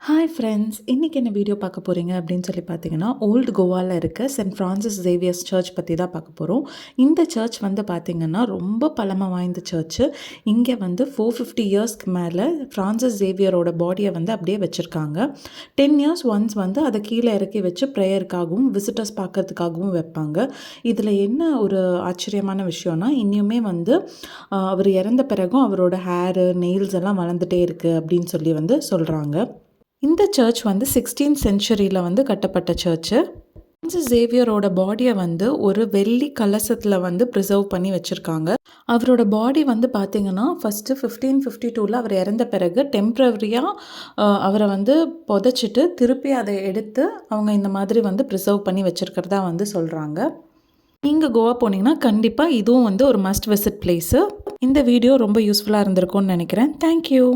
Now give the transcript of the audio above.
Hi friends, இன்றைக்கி என்ன video பார்க்க போகிறீங்க அப்படின்னு சொல்லி பார்த்தீங்கன்னா, ஓல்டு கோவாவில் இருக்க சென்ட் ஃப்ரான்சிஸ் சேவியர்ஸ் சர்ச் பற்றி தான் பார்க்க போகிறோம். இந்த சர்ச் வந்து பார்த்திங்கன்னா ரொம்ப பழமை வாய்ந்த சர்ச்சு. இங்கே வந்து 450 இயர்ஸ்க்கு மேலே ஃப்ரான்சிஸ் சேவியரோட பாடியை வந்து அப்படியே வச்சுருக்காங்க. 10 இயர்ஸ் ஒன்ஸ் வந்து அதை கீழே இறக்கி வச்சு ப்ரேயருக்காகவும் விசிட்டர்ஸ் பார்க்கறதுக்காகவும் வைப்பாங்க. இதில் என்ன ஒரு ஆச்சரியமான விஷயம்னா, இன்னுமே வந்து அவர் இறந்த பிறகும் அவரோட ஹேரு நெயில்ஸ் எல்லாம் வளர்ந்துட்டே இருக்குது அப்படின்னு சொல்லி வந்து சொல்கிறாங்க. இந்த சர்ச் வந்து 16th சென்ச்சுரியில் வந்து கட்டப்பட்ட சர்ச்சு. ஃப்ரான்சிஸ் சேவியரோட பாடியை வந்து ஒரு வெள்ளி கலசத்தில் வந்து ப்ரிசர்வ் பண்ணி வச்சுருக்காங்க. அவரோட பாடி வந்து பார்த்திங்கன்னா ஃபஸ்ட்டு 1552 அவர் இறந்த பிறகு டெம்ப்ரவரியாக அவரை வந்து புதைச்சிட்டு திருப்பி அதை எடுத்து அவங்க இந்த மாதிரி வந்து ப்ரிசர்வ் பண்ணி வச்சுருக்கிறதா வந்து சொல்கிறாங்க. நீங்கள் கோவா போனீங்கன்னா கண்டிப்பாக இதுவும் வந்து ஒரு மஸ்ட் விசிட் பிளேஸு. இந்த வீடியோ ரொம்ப யூஸ்ஃபுல்லாக இருந்திருக்கும்னு நினைக்கிறேன். தேங்க்யூ.